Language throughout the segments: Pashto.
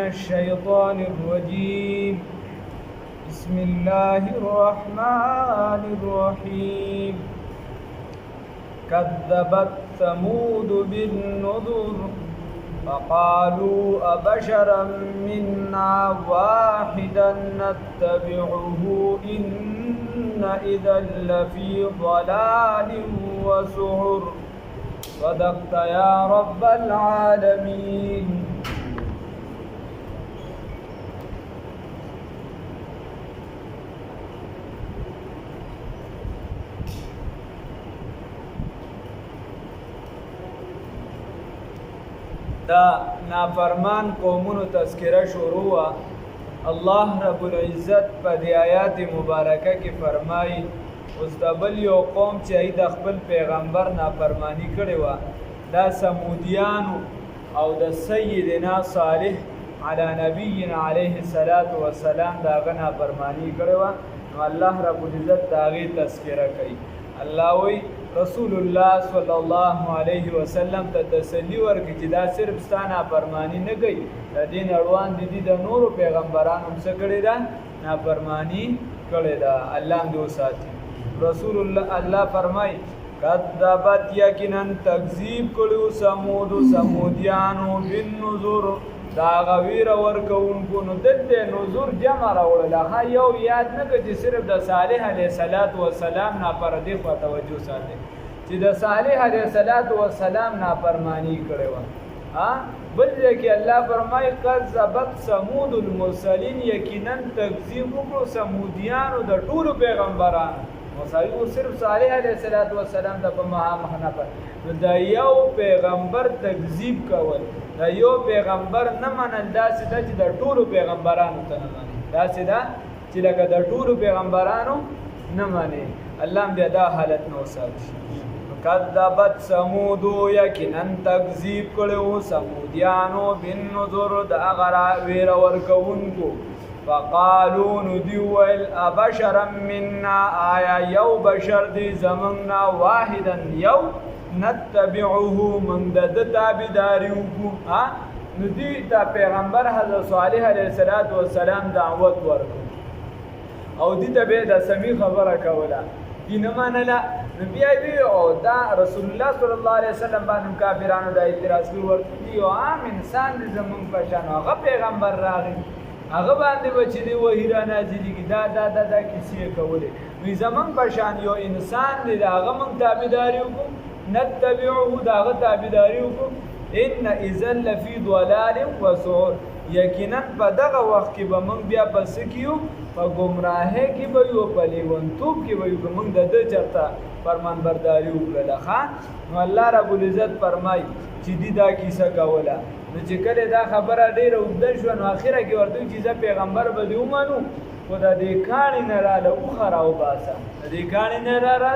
الشيطان الرجيم بسم الله الرحمن الرحيم كذبت ثمود بالنذر فقالوا أبشرا منا واحدا نتبعه إن إذا لفي ضلال وسعر صدقت يا رب العالمين. دا نافرمان قومونو تذکرہ شروع الله رب العزت په دې آیات مبارکه کې فرمایي اوس د بل یو قوم چې د خپل پیغمبر نافرمانی کړې وه دا سمودیانو او د سیدنا صالح علی نبینا علیه الصلاة والسلام د هغه نافرمانی کړې وه نو الله رب العزت د هغې تذکره کوي. الله وی رسول الله صلی الله علیه وسلم ته تسلی ورکړي چې دا صرف ستا نافرمانی نه کوي د دې نه اړوان دي د نورو پیغمبرانو هم څه کړې ده نافرمانی کړې ده. الله هم دې وساتي. رسول الله فرمایي کذبت یقینا تکذیب کړو سمودیانو بالنذر دا غویر ورکوونکو نو دلته نذر جمع راوړل ها یو یاد نه کړي چې صرف د صالح علیه السلام نه پر دې خوا توجه ساتي چې د صالح علیه السلام نافرمانی کړې و بل ځکه الله فرمایي کذبت ثمود المرسلین یقینا تکذیب وکړو سمودیانو د ټولو پیغمبرانو مسایو صرف صالح علیه السلام د په مخ نه پر دا یو پیغمبر تکذیب کول دا یو پیغمبر نه منل داسې ده چې د ټولو پیغمبرانو ته نه مني داسې ده چې لکه د ټولو پیغمبرانو نه مني. الله هم بیا دا حالت نه وساتي. کذبت ثمود یقینا تکذیب کړو سمودیانو بالنذر د هغه ویره ورکوونکو فقالوا ندیویل ابشرا منا آیا یو بشر دی زمننا واحدا یو نتبعه من د تابعداري وکړو نو دوی ته پیغمبر حضرت صالح علیه السلام دعوت ورکړو او دې ته به د سمی خبره کوله دې نه منله نو بیا وی او دا رسول الله صلی الله علیه وسلم باندې کافرانو د اعتراض ورته یو عام انسان دې زمون په شان هغه پیغمبر راغی هغه باندې بچی دی وحی را نازلی کی دا کسی کوله وی زمون په شان یو انسان دی هغه مونږ تابعداري وکړو نتبعه داغه تابعداري وکړو ان اذا لفی ضلال وسعر یقینا په دغه وخت کې به مونږ بیا پس کیو په گمراهۍ کې به یو په لیونتوب کې به یو مونږ د چرته فرمانبرداري وکړله نو الله رب العزت فرمای چې دی دا کیسه کوله نو چې کله دا خبره ډیره اوږده شوه نو اخره کې ورته چې زه پیغمبر به دې ومنو خو د دې کاڼي نه راله اوښه راوباسه د دې کاڼي نه راله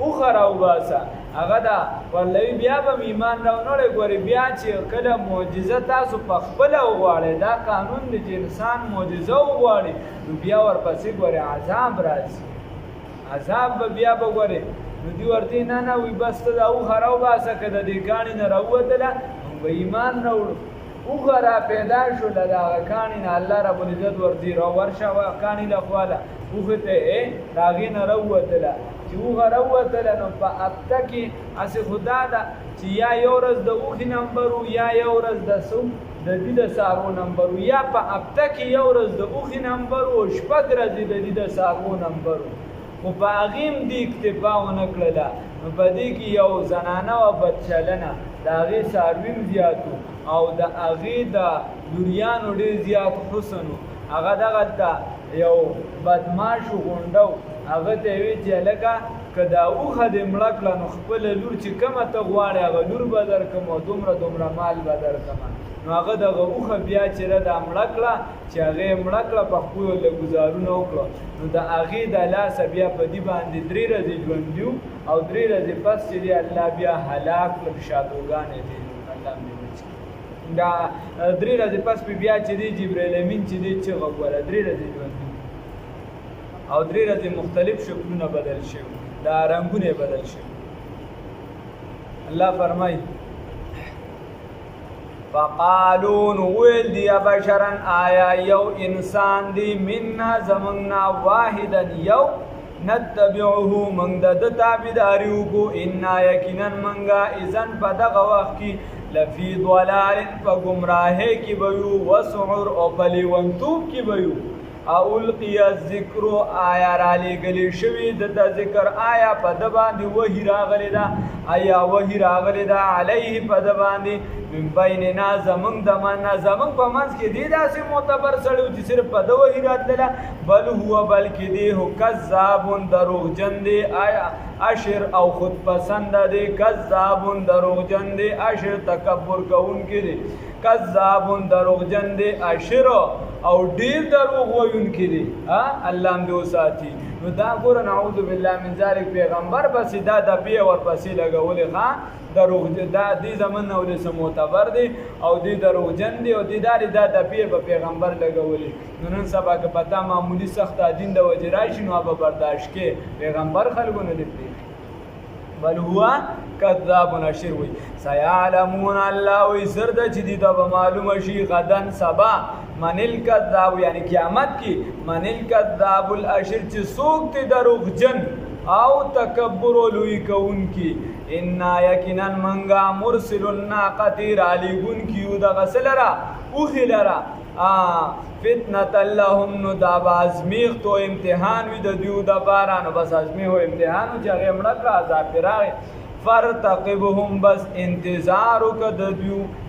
اوښه راوباسه هغه دا ورلوي بیا به م ایمان راونړی ګورې بیا چې کله معجزه تاسو په خپله وغواړئ دا قانون دی چې انسان معجزه وغواړي نو بیا ورپسې ګورې عذاب راځي عذاب به بیا به ګورې نو دوی ورته نه وي بس ته دا اوښه راوباسه که د دې کاڼي نه راووتله به ایمان راوړو اوښه را پیدا شوله د هغه کاڼي نه الله رب العزت ورته راورشه کاڼي له خواله اوښې ته د هغې نه راووتله چې اوښه راووتله نو په هفته کې هسې خو دا ده چې یا یو ورځ د اوښې نمبر و یا یو ورځ د دې د څاروو نمبر و یا په هفته کې یو ورځ د اوښې نمبر و شپږ ورځې د دې د څاروو نمبر و خو په هغې هم دې اکتفا ونه کړله نو په دې کې یو زنانه وه بدچلنه د هغې څاروي هم زیات او د هغې د لوریانو ډېر زیات حسن و هغه دغلته یو بدماشو غونډه و هغه ته یې وی چې هلکه که دا اوښه دې مړه کړه نو خپله لور چې کومه ته غواړې هغه لور به درکړم او دومره مال به درکړم نو هغه دغه اوښه بیا چې دا مړه کړه چې هغې یې مړه کړه په خپلو له ګزارونه وکړه نو د هغې د لاسه بیا په دې باندې 3 ورځې ژوندي او 3 ورځې پس چې دی الله بیا هلاک کړل شادوګانې دي الله مې وچي دا 3 ورځې پس بیا چې دی جبرائیل امین چې دی چغه وکړه 3 ورځې ژوندي او 3 ورځې مختلف شکلونه بدل شوي دا رنګونه بدل شوي. الله فرمایي فقالون ویل دی بشرن آیا یو انسان دی مننا زمنگنا واحدا یو نتبعه منگ دا تابداریو کو انا یقینا منگا ازن پا دغا وقت کی لفی ضلال پا گمراہے کی بیو وسعر او پلیونتوب کی بیو اولقی الذکر آیا رالی گلی شوی دتا ذکر آیا پا دباندی وحی راغلی دا آیا وحی راغلی دا علیه پا دباندی من بیننا زمنگ دمانا زمنگ پا منز کی دی دا سی معتبر سڑیو چی صرف پا دو وحی رات دلا بل ہوا بلکی دی ہو کذابون دروغ جندی آیا اشر او خود پسند دی کذابون دروغ جندی اشر تکبر کون کی دی کذابون دروغ جندی اشر او ډیر دروغ وایونکي دي الله هم دې وساتي نو دا ګوره نعوذ بالله من ذلک پیغمبر بس دا د بیا ورپسې لګولې دروغ دا دې زمن نه ولې معتبر دي او دې دروغجن دي او دې داري دا د بیا په پیغمبر لګولې نو نن سبا که پتا معمولی سخت دین د وجه راشي نو به برداشت کې پیغمبر خلکو نه دي بل هو کذاب نشر وی سیعلمون الله وی زرد چې دي دا به معلومه شي غدن سبا من الکذاب یعنی قیامت کی من الکذاب الاشر چې څوک ته دروغجن او تکبر لوی کون کی انا یقینا منگا مرسل الناقه رالیگون کیو د غسلرا او خلرا فتنه اللهم نو دا ازمیخ تو امتحان وی د دیو د بارانو بس ازمیخ او امتحان چې هغه مړه عذاب راغی فرتقبهم بس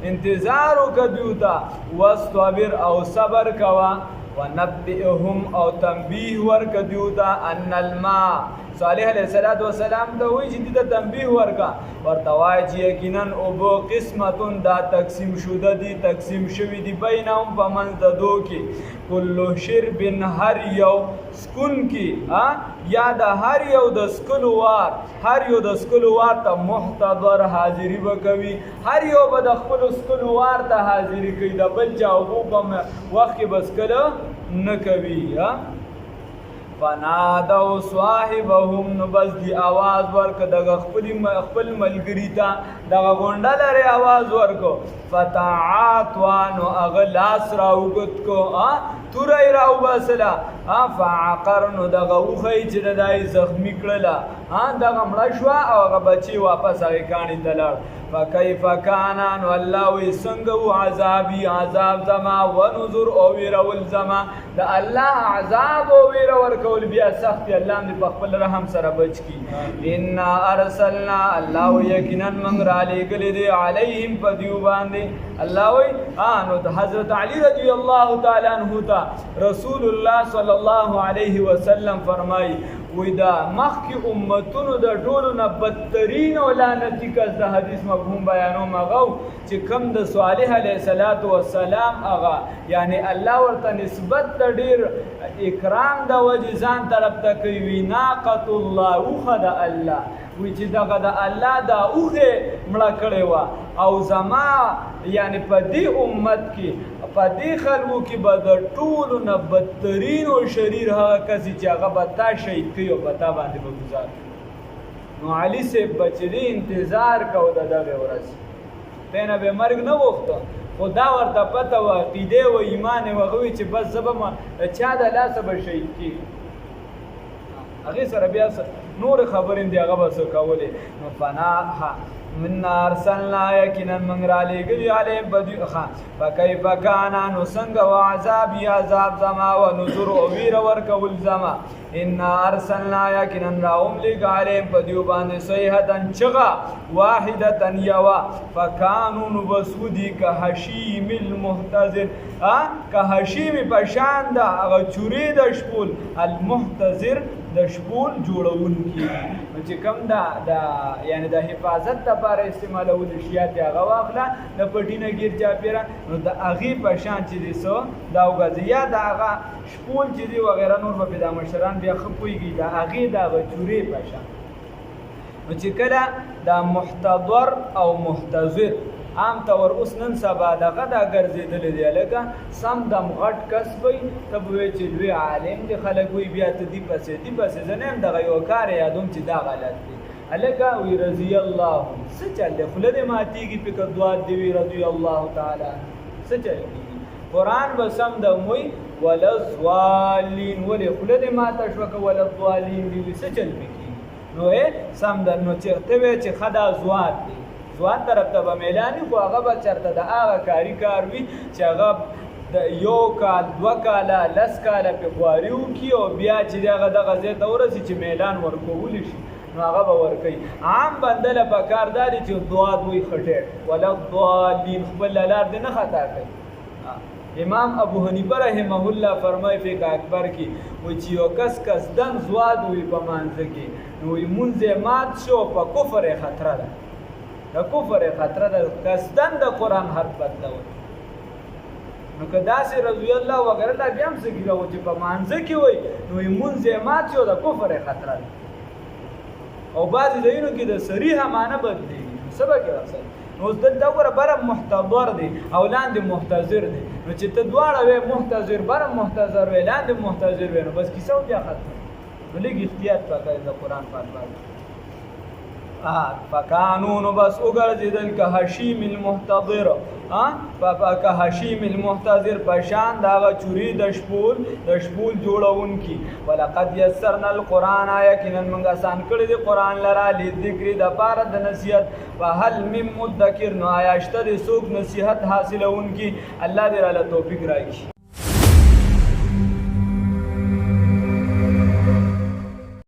انتظارو کدیو تا واستبر او صبر کوا ونبئهم او تنبیه ورک دیو تا ان الماء صالح علیہ السلام ته وی چې د تنبیه ورکا ورتوای چې یقینا او بو قسمتون دا تقسیم شوده دي تقسیم شوی دي بینهم په منځ د دو کې کلو شرب هر یو سکون کې یا د هر یو د سکلو وار ته محتضر حاضری وکوي هر یو به د خپل سکلو وار ته حاضری کوي د بل چا په وخت کې بس کله نه کوي فنادو صاحبهم نو بس دی آواز ورک دغه خپل ملګری ته دغه غونډه لري آواز ورکو فتعات وانو اغلاس راوګت کو تورای راو بسلا فعقر نو دغه وخی چې دای زخمی کړله دغه مړه شو او هغه بچی واپس هغه کانی تلل فکیف کان ان الله وی څنګه عذابی عذاب زما ونذر او ویرول زما د الله عذاب او ویرور کول بیا سخت الله دې په خپل رحم سره بچ کی ان ارسلنا الله یقینا من را لګل دی علیهم فدیو باندې الله وی نو د حضرت علی رضی الله تعالی عنہ تا رسول الله صلی الله علیه وسلم فرمای وی دا مخی امتونو دا ټولو نه بدترین او لعنتی کس د حدیث مفهوم بیانوم هغه چې کم د صالح علیه السلام هغه یعنی الله ورته نسبت د ډیر اکرام د وجه ځان طرف ته کوي ناقۃ الله اوخه د الله وی چې دغه د الله دا اوخه مړه کړې وه او زما یعنی په دې امت کې په دې خلکو کې به د ټولو نه بدترین او شریر هغه کس چې هغه به تا شهید کوي او په تا باندې به ګزار کوي نو علي صاحب به چې دی انتظار کو د دغې ورځ دی نه به مرګ نه غوښته خو دا ورته پته وه عقیدې و ایمان یې هغه وی چې بس زه به د چا د لاسه به شهید کېږي هغې سره بیا نور خبرې دي هغه به څه کولې نو فنا من ارسلنا یقینا من را لګلی علیهم بدیو فکیف کان نو څنګه وعذاب عذاب زما و نذر او ویر ورکول زما ان ارسلنا یقینا راهم لګ علیهم بدیو باندې صیحه چغا واحده یوا فکانوا نبسودی که حشیم المحتضر که حشیم پشان دا هغه چوری د شپول المحتضر د شپول جوړون کی چې کوم دا یعنی د حفاظت لپاره استعمالول شیات هغه واخله د پټینه گیر چاپیره نو د هغې په شان چې دی سو دا وګځي یا د هغه شپول چې دی وغیره نور به دا مشران بیا ښه پوهېږي د هغې د هغه چورې په شان نو چې کله دا محتضر او محتضر عام طور اوس نن سبا دغه دا ګرځېدلی دی لکه سم دم غټ کس وی ته به وایې چې لوی عالم دی خلک وایي بیا ته دې پسې زه نه یم دغه یو کار یادوم چې دا غلط دی الکه وی رضی الله څه چل دی خوله دې ماتېږي پکې دعا دی وی رضی الله تعالی څه چل کېږي قرآن به سم د موی ولا الضالین ولې خوله دې ماته شوه که ولا الضالین دی وي څه چل پکې نو سم د نو چې ته وې چې ښه دا زوات دی زوات طرف ته به میلاني خو هغه به چېرته د هغه کاري کار وي چې هغه د یو کال 2 کاله 10 کاله پې خواري وکړي او بیا چې هغه دغه ځای ته ورسي چې میلان ورکولی شي نو هغه به ورکوي عام بنده له پکار دا دی چې دعا دوی خټېټ ولا الضالین خپل لار دې نه خطا کوي امام ابو حنیفه رحمه الله فرمای فقه اکبر کې و چې یو کس دن زواد وي په مانځه کې نو مونځ مات شو په کفر خطره ده د کفر خطره ده کسدن د قرآن حرف بدلول نو که داسې رضی الله وغیره لا بیا هم څه ګیره و چې په مانځه کې وای نو مونځ مات شو د کفر خطره ده او بعضې ځایونو کې د صریحه معنی بدلېږي څه به کې راځي نو دلته وګوره بره محتضر دی او لاندې محتضر دی نو چې ته دواړه وې محتضر بره محتضر وې لاندې محتضر وې نو بس کیسه بیا ختمه نو لږ احتیاط پکار د قرآن پاک باندې فکانو نو بس وګرځېدل که حشیم المحتضر که حشیم المحتضر پشان د هغه چوري د شپول جوړونکي ولقد یسرنا القرآن یقینا موږ آسان کړی دی قرآن لره لذکر دپاره د نصیحت فهل من مدکر نو آیا شته د څوک نصیحت حاصلونکي الله دې راله توفیق راکړي